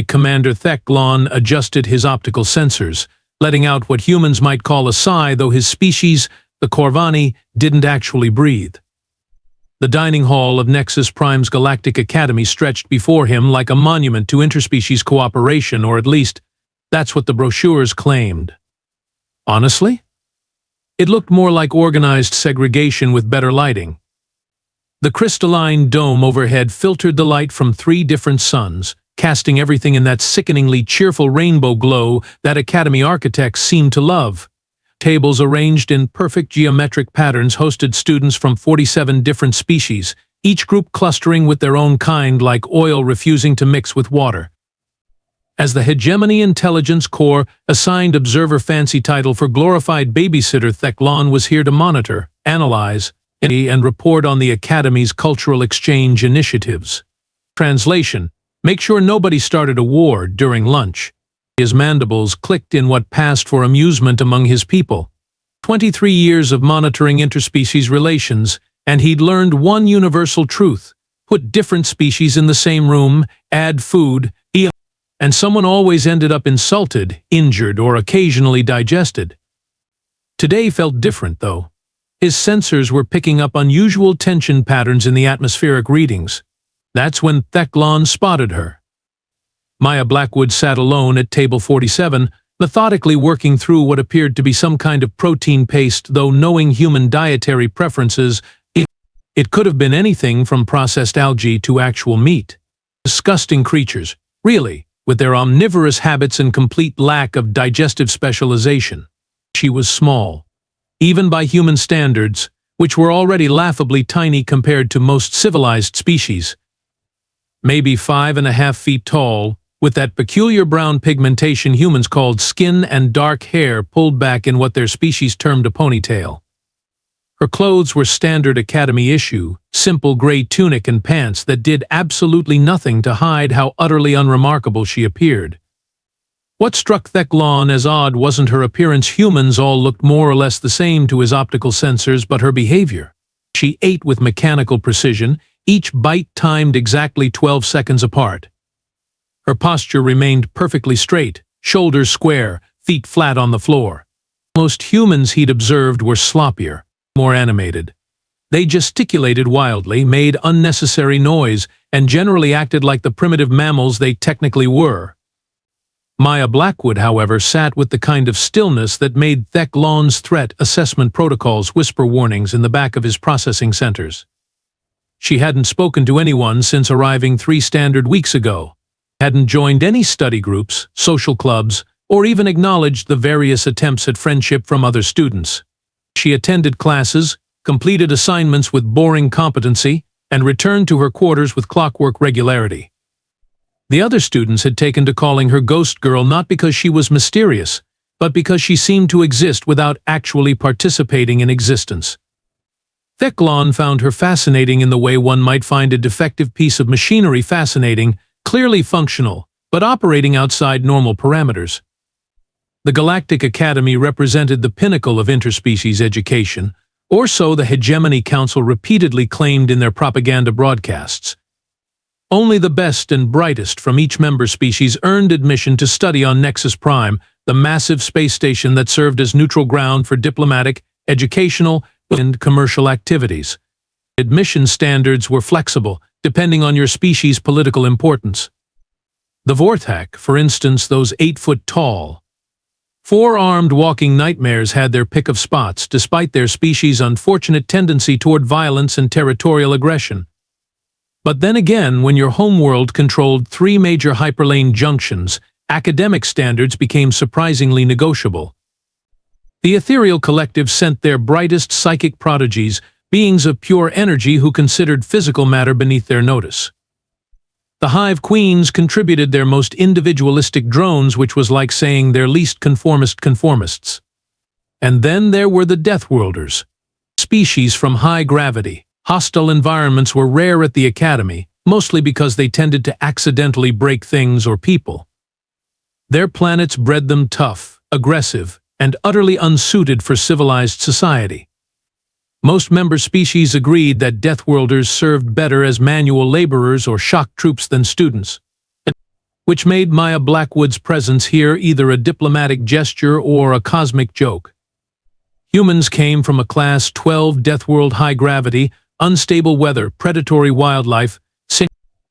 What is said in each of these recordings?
Commander Thek'lon adjusted his optical sensors, letting out what humans might call a sigh, though his species, the Corvani, didn't actually breathe. The dining hall of Nexus Prime's Galactic Academy stretched before him like a monument to interspecies cooperation, or at least, that's what the brochures claimed. Honestly? It looked more like organized segregation with better lighting. The crystalline dome overhead filtered the light from 3 different suns, casting everything in that sickeningly cheerful rainbow glow that Academy architects seemed to love. Tables arranged in perfect geometric patterns hosted students from 47 different species, each group clustering with their own kind, like oil refusing to mix with water. As the Hegemony Intelligence Corps assigned observer fancy title for glorified babysitter, Thek'lon was here to monitor, analyze, and report on the Academy's cultural exchange initiatives. Translation: make sure nobody started a war during lunch. His mandibles clicked in what passed for amusement among his people. 23 years of monitoring interspecies relations, and he'd learned one universal truth: put different species in the same room, add food, and someone always ended up insulted, injured, or occasionally digested. Today felt different, though. His sensors were picking up unusual tension patterns in the atmospheric readings. That's when Thek'lon spotted her. Maya Blackwood sat alone at table 47, methodically working through what appeared to be some kind of protein paste, though knowing human dietary preferences, it could have been anything from processed algae to actual meat. Disgusting creatures, really, with their omnivorous habits and complete lack of digestive specialization. She was small, even by human standards, which were already laughably tiny compared to most civilized species. Maybe 5.5 feet tall, with that peculiar brown pigmentation humans called skin and dark hair pulled back in what their species termed a ponytail. Her clothes were standard Academy issue, simple gray tunic and pants that did absolutely nothing to hide how utterly unremarkable she appeared. What struck Thek'lon as odd wasn't her appearance. Humans all looked more or less the same to his optical sensors, but her behavior. She ate with mechanical precision, each bite timed exactly 12 seconds apart. Her posture remained perfectly straight, shoulders square, feet flat on the floor. Most humans he'd observed were sloppier, more animated. They gesticulated wildly, made unnecessary noise, and generally acted like the primitive mammals they technically were. Maya Blackwood, however, sat with the kind of stillness that made Thek'lon's threat assessment protocols whisper warnings in the back of his processing centers. She hadn't spoken to anyone since arriving 3 standard weeks ago, hadn't joined any study groups, social clubs, or even acknowledged the various attempts at friendship from other students. She attended classes, completed assignments with boring competency, and returned to her quarters with clockwork regularity. The other students had taken to calling her Ghost Girl not because she was mysterious, but because she seemed to exist without actually participating in existence. Thek'lon found her fascinating in the way one might find a defective piece of machinery fascinating, clearly functional, but operating outside normal parameters. The Galactic Academy represented the pinnacle of interspecies education, or so the Hegemony Council repeatedly claimed in their propaganda broadcasts. Only the best and brightest from each member species earned admission to study on Nexus Prime, the massive space station that served as neutral ground for diplomatic, educational, and commercial activities. Admission standards were flexible, depending on your species' political importance. The Vorthak, for instance, those 8-foot-tall, 4-armed walking nightmares, had their pick of spots, despite their species' unfortunate tendency toward violence and territorial aggression. But then again, when your homeworld controlled 3 major hyperlane junctions, academic standards became surprisingly negotiable. The Ethereal Collective sent their brightest psychic prodigies, beings of pure energy who considered physical matter beneath their notice. The Hive Queens contributed their most individualistic drones, which was like saying their least conformists. And then there were the Deathworlders. Species from high gravity, hostile environments were rare at the Academy, mostly because they tended to accidentally break things or people. Their planets bred them tough, aggressive, and utterly unsuited for civilized society. Most member species agreed that Deathworlders served better as manual laborers or shock troops than students. which made Maya Blackwood's presence here either a diplomatic gesture or a cosmic joke. Humans came from a Class 12 Deathworld high-gravity, unstable weather, predatory wildlife,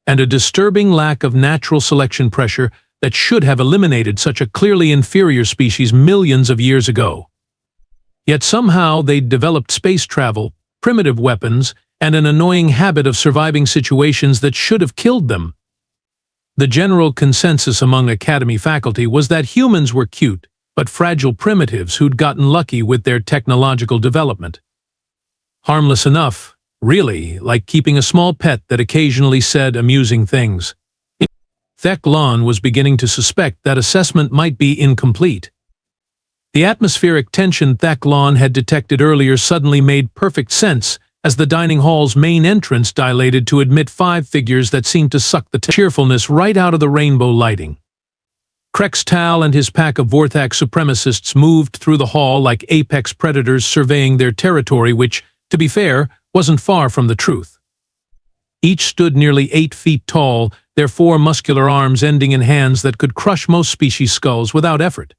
and a disturbing lack of natural selection pressure that should have eliminated such a clearly inferior species millions of years ago. Yet somehow they'd developed space travel, primitive weapons, and an annoying habit of surviving situations that should have killed them. The general consensus among Academy faculty was that humans were cute, but fragile primitives who'd gotten lucky with their technological development. Harmless enough, really, like keeping a small pet that occasionally said amusing things. Thek'lon was beginning to suspect that assessment might be incomplete. The atmospheric tension Thek'lon had detected earlier suddenly made perfect sense as the dining hall's main entrance dilated to admit 5 figures that seemed to suck the cheerfulness right out of the rainbow lighting. Tal and his pack of Vorthak supremacists moved through the hall like apex predators surveying their territory, which, to be fair, wasn't far from the truth. Each stood nearly 8 feet tall, their 4 muscular arms ending in hands that could crush most species' skulls without effort.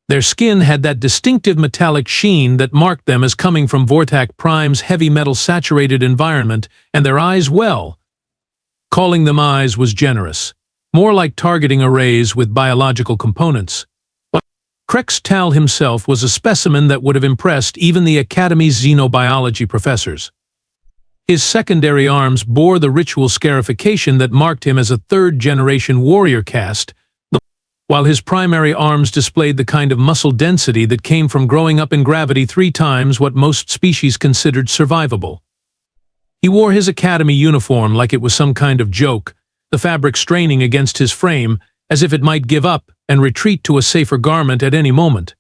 Their skin had that distinctive metallic sheen that marked them as coming from Vorthak Prime's heavy metal-saturated environment, and their eyes, well, calling them eyes was generous, more like targeting arrays with biological components. Tal himself was a specimen that would have impressed even the Academy's xenobiology professors. His secondary arms bore the ritual scarification that marked him as a third-generation warrior caste, while his primary arms displayed the kind of muscle density that came from growing up in gravity 3 times what most species considered survivable. He wore his Academy uniform like it was some kind of joke, the fabric straining against his frame as if it might give up and retreat to a safer garment at any moment.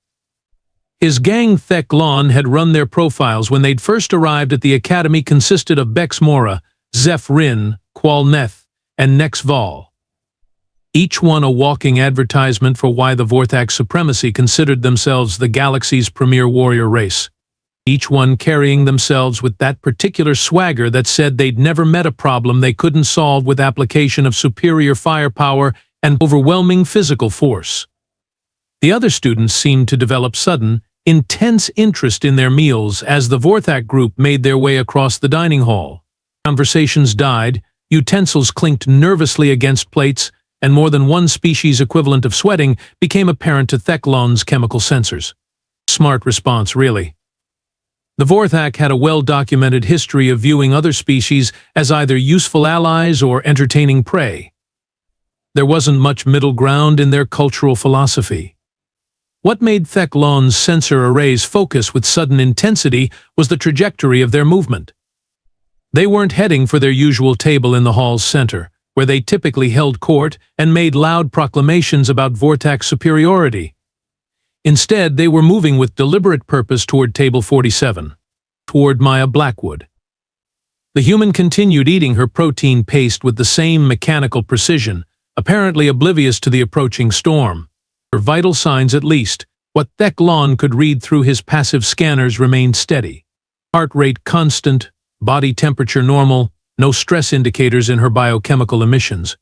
His gang Thek'lon had run their profiles when they'd first arrived at the Academy consisted of Bexmora, Zeph-Rin, Qualneth, and Nexval. Each one a walking advertisement for why the Vorthak supremacy considered themselves the galaxy's premier warrior race. Each one carrying themselves with that particular swagger that said they'd never met a problem they couldn't solve with application of superior firepower and overwhelming physical force. The other students seemed to develop sudden, intense interest in their meals as the Vorthak group made their way across the dining hall. Conversations died, utensils clinked nervously against plates, and more than one species equivalent of sweating became apparent to Thek'lon's chemical sensors. Smart response, really. The Vorthak had a well-documented history of viewing other species as either useful allies or entertaining prey. There wasn't much middle ground in their cultural philosophy. What made Thek'lon's sensor arrays focus with sudden intensity was the trajectory of their movement. They weren't heading for their usual table in the hall's center, where they typically held court and made loud proclamations about Vorthak superiority. Instead, they were moving with deliberate purpose toward Table 47, toward Maya Blackwood. The human continued eating her protein paste with the same mechanical precision, apparently oblivious to the approaching storm. Her vital signs at least, what Thek'lon could read through his passive scanners remained steady. Heart rate constant, body temperature normal, no stress indicators in her biochemical emissions.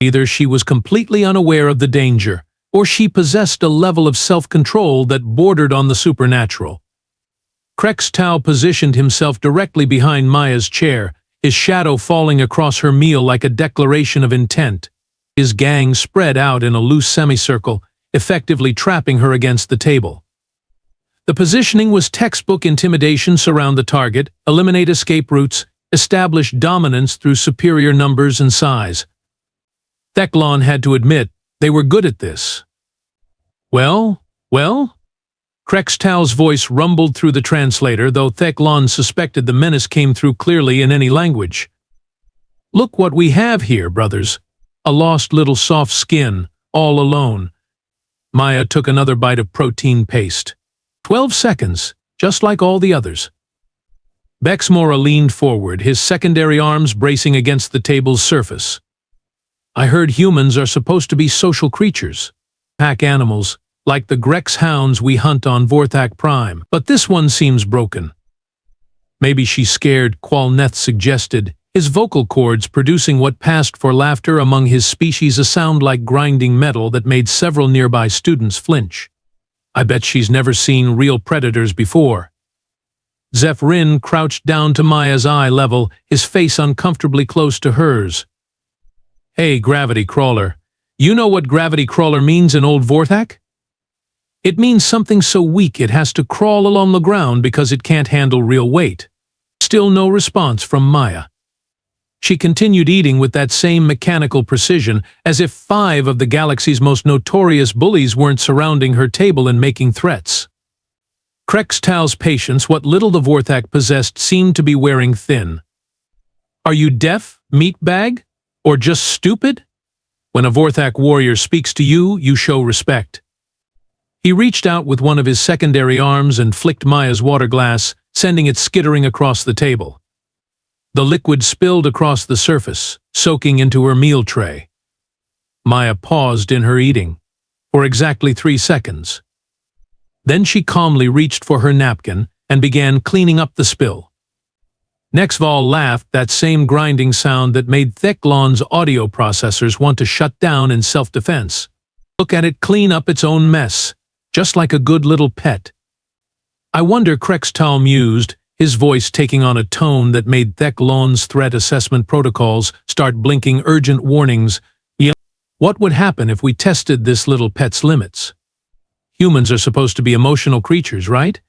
Either she was completely unaware of the danger, or she possessed a level of self-control that bordered on the supernatural. Tal positioned himself directly behind Maya's chair, his shadow falling across her meal like a declaration of intent. His gang spread out in a loose semicircle, effectively trapping her against the table. The positioning was textbook intimidation: surround the target, eliminate escape routes, establish dominance through superior numbers and size. Thek'lon had to admit they were good at this. Well? Tal's voice rumbled through the translator, though Thek'lon suspected the menace came through clearly in any language. Look what we have here, brothers. A lost little soft skin, all alone. Maya took another bite of protein paste. 12 seconds, just like all the others. Bexmora leaned forward, his secondary arms bracing against the table's surface. I heard humans are supposed to be social creatures. Pack animals, like the Grex hounds we hunt on Vorthak Prime. But this one seems broken. Maybe she's scared, Qualneth suggested, his vocal cords producing what passed for laughter among his species, a sound like grinding metal that made several nearby students flinch. I bet she's never seen real predators before. Zephyrin crouched down to Maya's eye level, his face uncomfortably close to hers. Hey, gravity crawler. You know what gravity crawler means in old Vorthak? It means something so weak it has to crawl along the ground because it can't handle real weight. Still no response from Maya. She continued eating with that same mechanical precision, as if 5 of the galaxy's most notorious bullies weren't surrounding her table and making threats. Class-12's patience, what little the Vorthak possessed, seemed to be wearing thin. Are you deaf, meatbag? Or just stupid? When a Vorthak warrior speaks to you, you show respect. He reached out with one of his secondary arms and flicked Maya's water glass, sending it skittering across the table. The liquid spilled across the surface, soaking into her meal tray. Maya paused in her eating, for exactly 3 seconds. Then she calmly reached for her napkin and began cleaning up the spill. Nexval laughed, that same grinding sound that made Thek'lon's audio processors want to shut down in self-defense. Look at it clean up its own mess, just like a good little pet. I wonder, Class-12 mused, his voice taking on a tone that made Thek'lon's threat assessment protocols start blinking urgent warnings. What would happen if we tested this little pet's limits? Humans are supposed to be emotional creatures, right?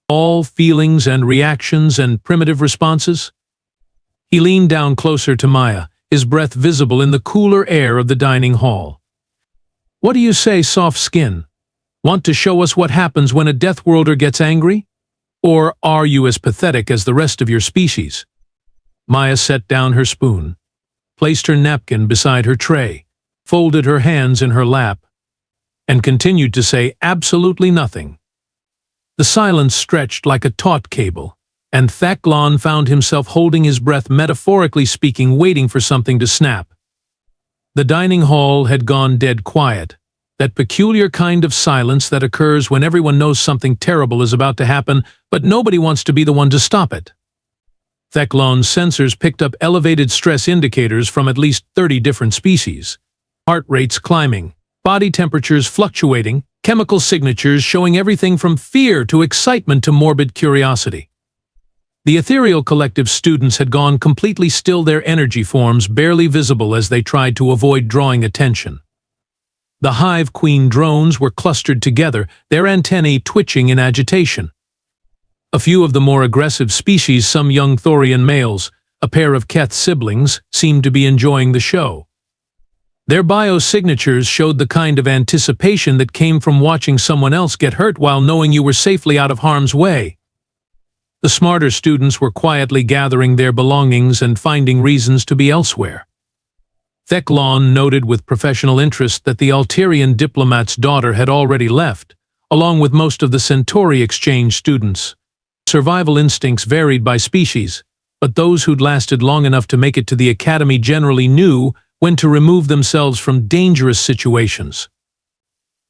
All feelings and reactions and primitive responses? He leaned down closer to Maya, his breath visible in the cooler air of the dining hall. What do you say, soft skin? Want to show us what happens when a Deathworlder gets angry? Or are you as pathetic as the rest of your species? Maya set down her spoon, placed her napkin beside her tray, folded her hands in her lap, and continued to say absolutely nothing. The silence stretched like a taut cable, and Thek'lon found himself holding his breath, metaphorically speaking, waiting for something to snap. The dining hall had gone dead quiet, that peculiar kind of silence that occurs when everyone knows something terrible is about to happen, but nobody wants to be the one to stop it. Thek'lon's sensors picked up elevated stress indicators from at least 30 different species. Heart rates climbing, body temperatures fluctuating, chemical signatures showing everything from fear to excitement to morbid curiosity. The ethereal collective students had gone completely still, their energy forms barely visible as they tried to avoid drawing attention. The Hive Queen drones were clustered together, their antennae twitching in agitation. A few of the more aggressive species, some young Thorian males, a pair of Keth siblings, seemed to be enjoying the show. Their biosignatures showed the kind of anticipation that came from watching someone else get hurt while knowing you were safely out of harm's way. The smarter students were quietly gathering their belongings and finding reasons to be elsewhere. Thek'lon noted with professional interest that the Alterian diplomat's daughter had already left, along with most of the Centauri exchange students. Survival instincts varied by species, but those who'd lasted long enough to make it to the academy generally knew when to remove themselves from dangerous situations.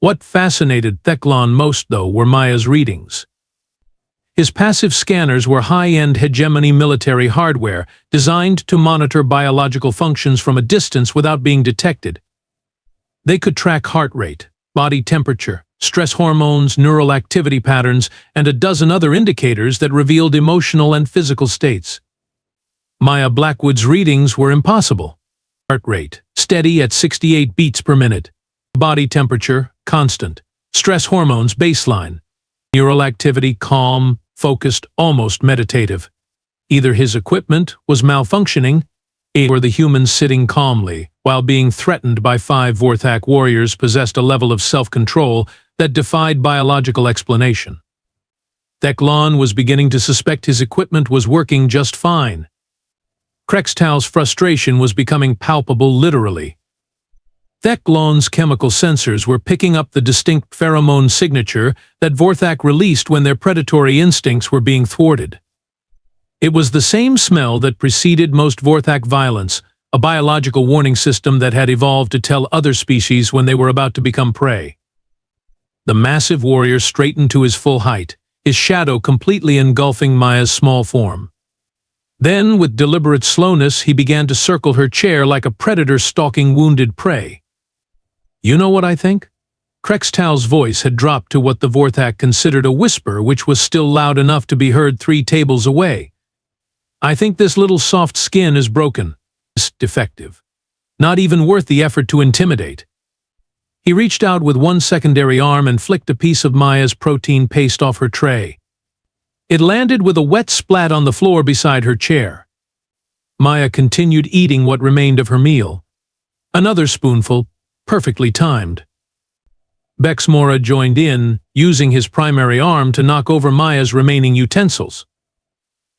What fascinated Thek'lon most, though, were Maya's readings. His passive scanners were high-end hegemony military hardware designed to monitor biological functions from a distance without being detected. They could track heart rate, body temperature, stress hormones, neural activity patterns, and a dozen other indicators that revealed emotional and physical states. Maya Blackwood's readings were impossible. Heart rate, steady at 68 beats per minute. Body temperature, constant. Stress hormones, baseline. Neural activity, calm, focused, almost meditative. Either his equipment was malfunctioning, or the humans sitting calmly, while being threatened by 5 Vorthak warriors, possessed a level of self-control that defied biological explanation. Thek'lon was beginning to suspect his equipment was working just fine. Class-12's frustration was becoming palpable, literally. Thek'lon's chemical sensors were picking up the distinct pheromone signature that Vorthak released when their predatory instincts were being thwarted. It was the same smell that preceded most Vorthak violence, a biological warning system that had evolved to tell other species when they were about to become prey. The massive warrior straightened to his full height, his shadow completely engulfing Maya's small form. Then, with deliberate slowness, he began to circle her chair like a predator stalking wounded prey. "You know what I think?" Krextal's voice had dropped to what the Vorthak considered a whisper, which was still loud enough to be heard 3 tables away. "I think this little soft skin is broken. It's defective. Not even worth the effort to intimidate." He reached out with one secondary arm and flicked a piece of Maya's protein paste off her tray. It landed with a wet splat on the floor beside her chair. Maya continued eating what remained of her meal. Another spoonful, perfectly timed. Bexmora joined in, using his primary arm to knock over Maya's remaining utensils.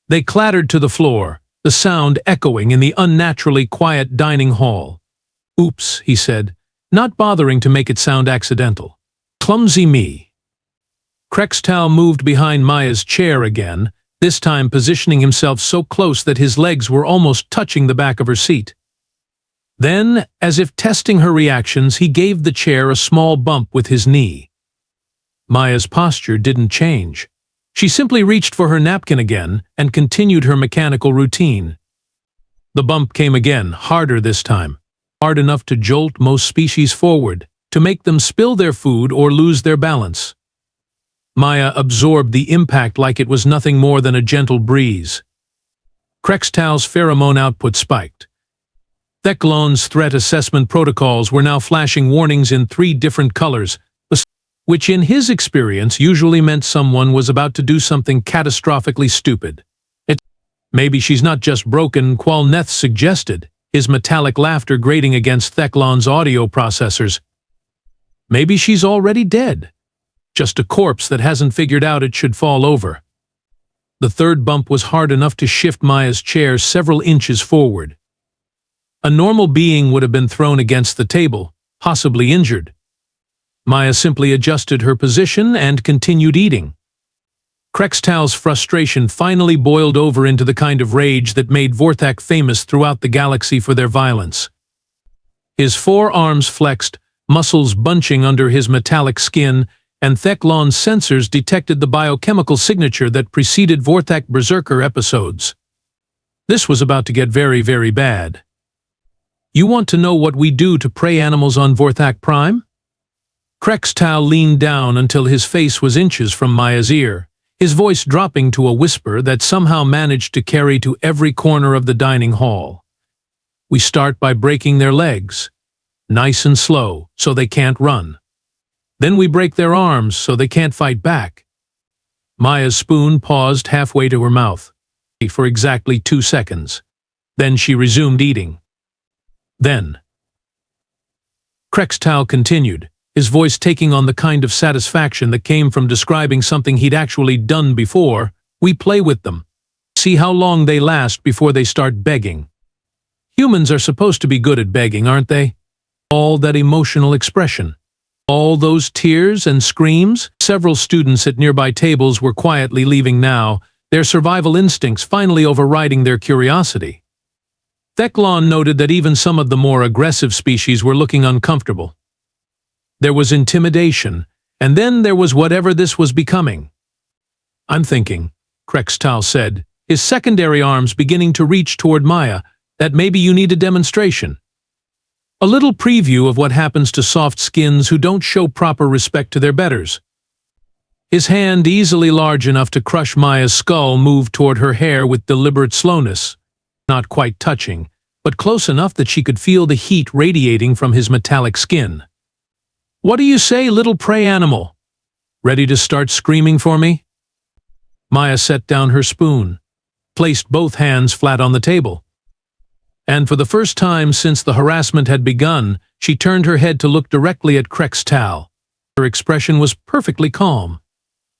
They clattered to the floor, the sound echoing in the unnaturally quiet dining hall. "Oops," he said, not bothering to make it sound accidental. "Clumsy me." Krextal moved behind Maya's chair again, this time positioning himself so close that his legs were almost touching the back of her seat. Then, as if testing her reactions, he gave the chair a small bump with his knee. Maya's posture didn't change. She simply reached for her napkin again and continued her mechanical routine. The bump came again, harder this time, hard enough to jolt most species forward, to make them spill their food or lose their balance. Maya absorbed the impact like it was nothing more than a gentle breeze. Krextal's pheromone output spiked. Thek'lon's threat assessment protocols were now flashing warnings in 3 different colors, which in his experience usually meant someone was about to do something catastrophically stupid. Maybe she's not just broken, Qualneth suggested, his metallic laughter grating against Thek'lon's audio processors. Maybe she's already dead. Just a corpse that hasn't figured out it should fall over. The 3rd bump was hard enough to shift Maya's chair several inches forward. A normal being would have been thrown against the table, possibly injured. Maya simply adjusted her position and continued eating. Krextal's frustration finally boiled over into the kind of rage that made Vorthak famous throughout the galaxy for their violence. His 4 arms flexed, muscles bunching under his metallic skin, and Thek'lon's sensors detected the biochemical signature that preceded Vorthak Berserker episodes. This was about to get very, very bad. "You want to know what we do to prey animals on Vorthak Prime?" Krextal leaned down until his face was inches from Maya's ear, his voice dropping to a whisper that somehow managed to carry to every corner of the dining hall. "We start by breaking their legs, nice and slow, so they can't run. Then we break their arms so they can't fight back." Maya's spoon paused halfway to her mouth, for exactly 2 seconds. Then she resumed eating. Then Krextal continued, his voice taking on the kind of satisfaction that came from describing something he'd actually done before. "We play with them. See how long they last before they start begging. Humans are supposed to be good at begging, aren't they? All that emotional expression. All those tears and screams." Several students at nearby tables were quietly leaving now, their survival instincts finally overriding their curiosity. Thek'lon noted that even some of the more aggressive species were looking uncomfortable. There was intimidation, and then there was whatever this was becoming. "I'm thinking," Krextal said, his secondary arms beginning to reach toward Maya, "that maybe you need a demonstration. A little preview of what happens to soft skins who don't show proper respect to their betters." His hand, easily large enough to crush Maya's skull, moved toward her hair with deliberate slowness, not quite touching, but close enough that she could feel the heat radiating from his metallic skin. "What do you say, little prey animal? Ready to start screaming for me?" Maya set down her spoon, placed both hands flat on the table. And for the first time since the harassment had begun, she turned her head to look directly at Krextal. Her expression was perfectly calm,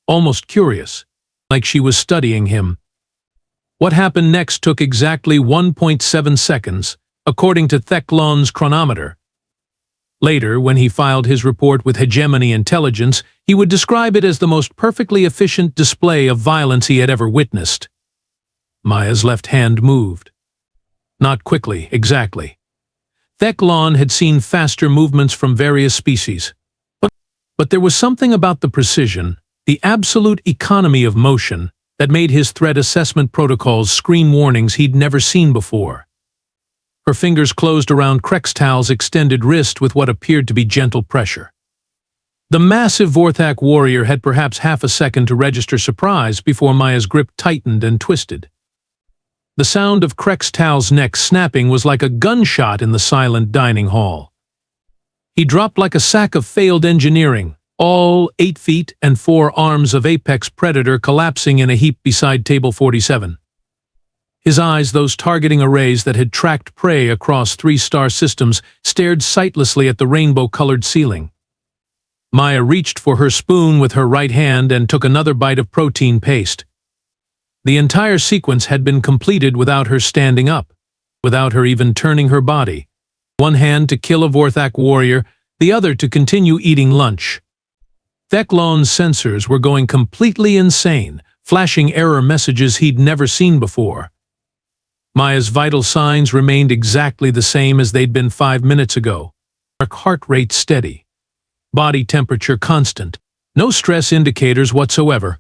almost curious, like she was studying him. What happened next took exactly 1.7 seconds, according to Thek'lon's chronometer. Later, when he filed his report with Hegemony Intelligence, he would describe it as the most perfectly efficient display of violence he had ever witnessed. Maya's left hand moved. Not quickly, exactly. Thek'lon had seen faster movements from various species. But there was something about the precision, the absolute economy of motion, that made his threat assessment protocols scream warnings he'd never seen before. Her fingers closed around Krextal's extended wrist with what appeared to be gentle pressure. The massive Vorthak warrior had perhaps half a second to register surprise before Maya's grip tightened and twisted. The sound of Krextal's neck snapping was like a gunshot in the silent dining hall. He dropped like a sack of failed engineering, all 8 feet and 4 arms of apex predator collapsing in a heap beside table 47. His eyes, those targeting arrays that had tracked prey across 3-star systems, stared sightlessly at the rainbow-colored ceiling. Maya reached for her spoon with her right hand and took another bite of protein paste. The entire sequence had been completed without her standing up, without her even turning her body. One hand to kill a Vorthak warrior, the other to continue eating lunch. Thek'lon's sensors were going completely insane, flashing error messages he'd never seen before. Maya's vital signs remained exactly the same as they'd been 5 minutes ago. Her heart rate steady. Body temperature constant. No stress indicators whatsoever.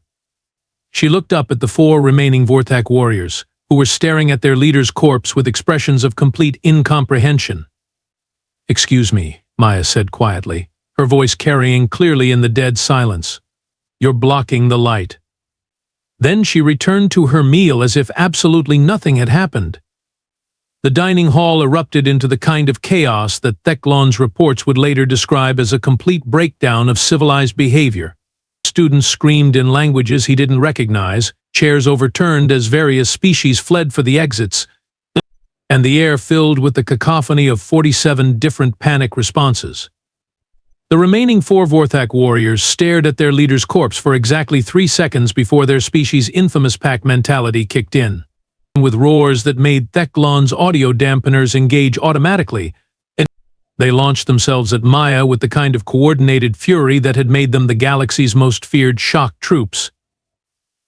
She looked up at the 4 remaining Vorthak warriors, who were staring at their leader's corpse with expressions of complete incomprehension. "Excuse me," Maya said quietly, her voice carrying clearly in the dead silence. "You're blocking the light." Then she returned to her meal as if absolutely nothing had happened. The dining hall erupted into the kind of chaos that Thek'lon's reports would later describe as a complete breakdown of civilized behavior. Students screamed in languages he didn't recognize, chairs overturned as various species fled for the exits, and the air filled with the cacophony of 47 different panic responses. The remaining 4 Vorthak warriors stared at their leader's corpse for exactly 3 seconds before their species' infamous pack mentality kicked in. With roars that made Thek'lon's audio dampeners engage automatically, they launched themselves at Maya with the kind of coordinated fury that had made them the galaxy's most feared shock troops.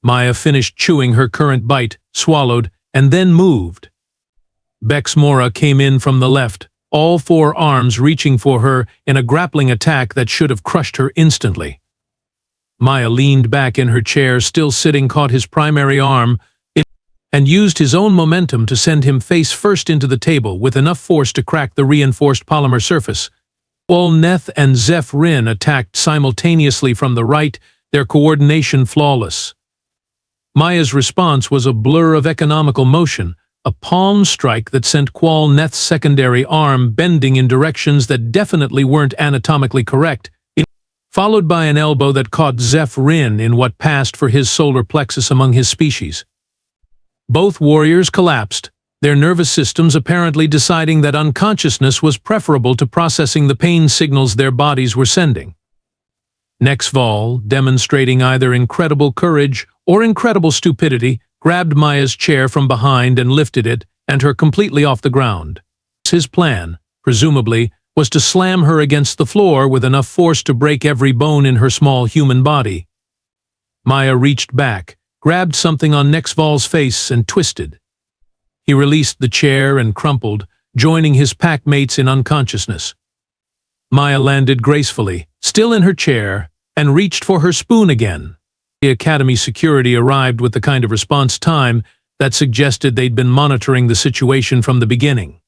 Maya finished chewing her current bite, swallowed, and then moved. Bex Mora came in from the left, all 4 arms reaching for her in a grappling attack that should have crushed her instantly. Maya leaned back in her chair, still sitting, caught his primary arm, and used his own momentum to send him face first into the table with enough force to crack the reinforced polymer surface. While Neth and Zeph Rin attacked simultaneously from the right, their coordination flawless. Maya's response was a blur of economical motion, a palm strike that sent Qual Neth's secondary arm bending in directions that definitely weren't anatomically correct, followed by an elbow that caught Zeph Rin in what passed for his solar plexus among his species. Both warriors collapsed, their nervous systems apparently deciding that unconsciousness was preferable to processing the pain signals their bodies were sending. Nexval, demonstrating either incredible courage or incredible stupidity, grabbed Maya's chair from behind and lifted it, and her completely off the ground. His plan, presumably, was to slam her against the floor with enough force to break every bone in her small human body. Maya reached back, grabbed something on Nexval's face and twisted. He released the chair and crumpled, joining his pack mates in unconsciousness. Maya landed gracefully, still in her chair, and reached for her spoon again. The Academy security arrived with the kind of response time that suggested they'd been monitoring the situation from the beginning.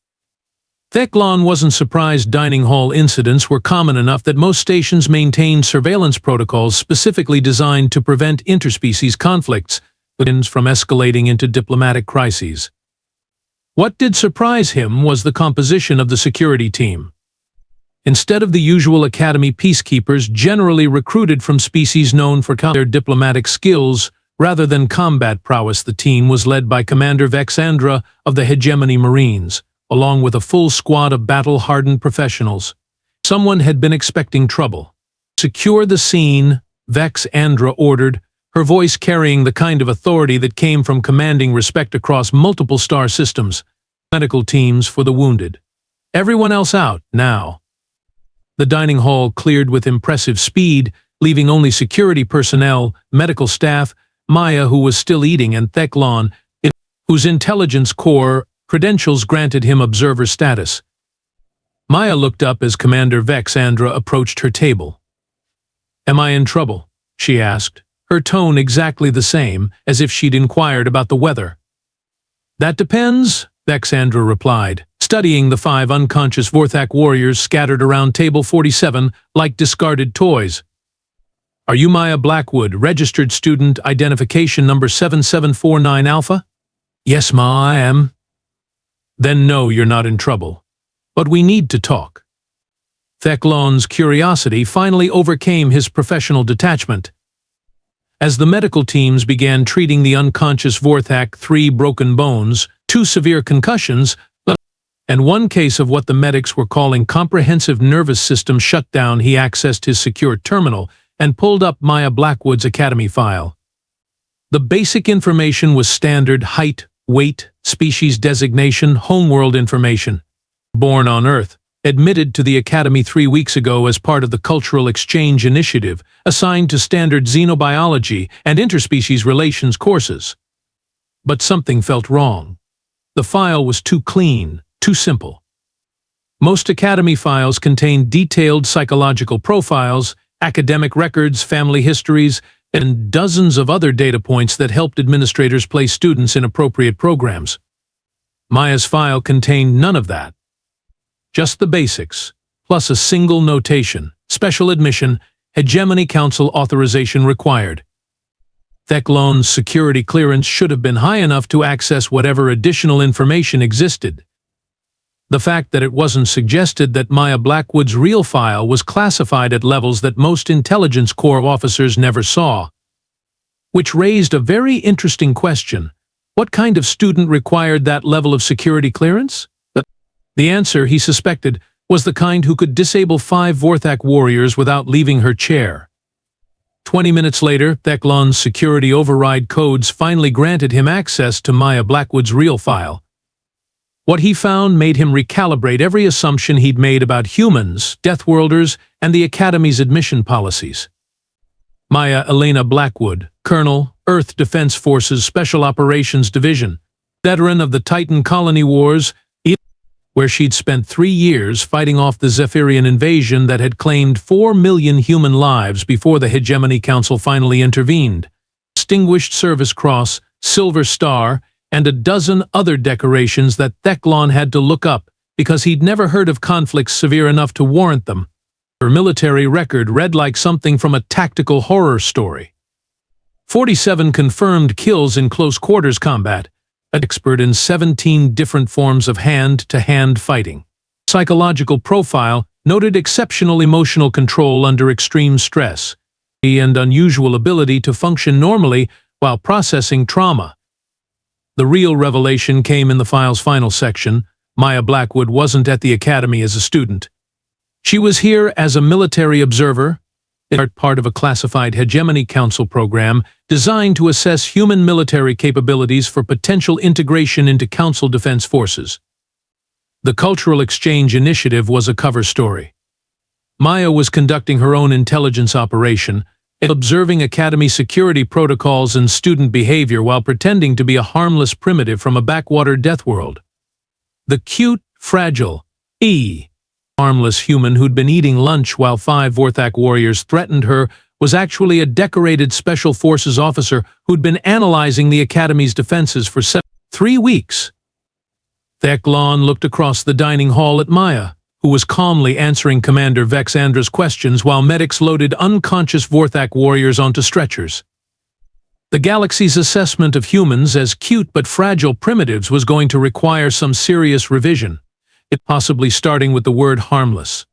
Thek'lon wasn't surprised dining hall incidents were common enough that most stations maintained surveillance protocols specifically designed to prevent interspecies conflicts, from escalating into diplomatic crises. What did surprise him was the composition of the security team. Instead of the usual Academy peacekeepers generally recruited from species known for their diplomatic skills rather than combat prowess, the team was led by Commander Vexandra of the Hegemony Marines, along with a full squad of battle-hardened professionals. Someone had been expecting trouble. "Secure the scene," Vexandra ordered, her voice carrying the kind of authority that came from commanding respect across multiple star systems. Medical teams for the wounded. Everyone else out, now. The dining hall cleared with impressive speed, leaving only security personnel, medical staff, Maya, who was still eating, and Thek'lon, whose intelligence core credentials granted him observer status. Maya looked up as Commander Vexandra approached her table. "Am I in trouble?" she asked, her tone exactly the same, as if she'd inquired about the weather. "That depends," Vexandra replied, studying the 5 unconscious Vorthak warriors scattered around table 47 like discarded toys. "Are you Maya Blackwood, registered student identification number 7749 Alpha?" "Yes, Ma, I am." "Then no, you're not in trouble. But we need to talk." Thek'lon's curiosity finally overcame his professional detachment. As the medical teams began treating the unconscious Vorthak, 3 broken bones, 2 severe concussions, and 1 case of what the medics were calling comprehensive nervous system shutdown, he accessed his secure terminal and pulled up Maya Blackwood's academy file. The basic information was standard: height, weight, species designation, homeworld information. Born on Earth, admitted to the academy 3 weeks ago as part of the Cultural Exchange Initiative, assigned to standard xenobiology and interspecies relations courses. But something felt wrong. The file was too clean, too simple. Most academy files contain detailed psychological profiles, academic records, family histories, and dozens of other data points that helped administrators place students in appropriate programs. Maya's file contained none of that. Just the basics, plus a single notation: special admission, Hegemony Council authorization required. Thek'lon's security clearance should have been high enough to access whatever additional information existed. The fact that it wasn't suggested that Maya Blackwood's real file was classified at levels that most Intelligence Corps officers never saw. Which raised a very interesting question: what kind of student required that level of security clearance? The answer, he suspected, was the kind who could disable 5 Vorthak warriors without leaving her chair. 20 minutes later, Thek'lon's security override codes finally granted him access to Maya Blackwood's real file. What he found made him recalibrate every assumption he'd made about humans, Deathworlders, and the Academy's admission policies. Maya Elena Blackwood, Colonel, Earth Defense Forces Special Operations Division, veteran of the Titan Colony Wars, where she'd spent 3 years fighting off the Zephyrian invasion that had claimed 4 million human lives before the Hegemony Council finally intervened. Distinguished Service Cross, Silver Star, and a dozen other decorations that Thek'lon had to look up because he'd never heard of conflicts severe enough to warrant them. Her military record read like something from a tactical horror story. 47 confirmed kills in close-quarters combat, an expert in 17 different forms of hand-to-hand fighting. Psychological profile noted exceptional emotional control under extreme stress, and unusual ability to function normally while processing trauma. The real revelation came in the file's final section. Maya Blackwood wasn't at the academy as a student. She was here as a military observer, part of a classified Hegemony Council program designed to assess human military capabilities for potential integration into Council defense forces. The Cultural Exchange Initiative was a cover story. Maya was conducting her own intelligence operation, observing Academy security protocols and student behavior while pretending to be a harmless primitive from a backwater Deathworld. The cute, fragile, harmless human who'd been eating lunch while 5 Vorthak warriors threatened her was actually a decorated Special Forces officer who'd been analyzing the Academy's defenses for 3 weeks. Thek'lon looked across the dining hall at Maya, who was calmly answering Commander Vexandra's questions while medics loaded unconscious Vorthak warriors onto stretchers. The galaxy's assessment of humans as cute but fragile primitives was going to require some serious revision, it possibly starting with the word harmless.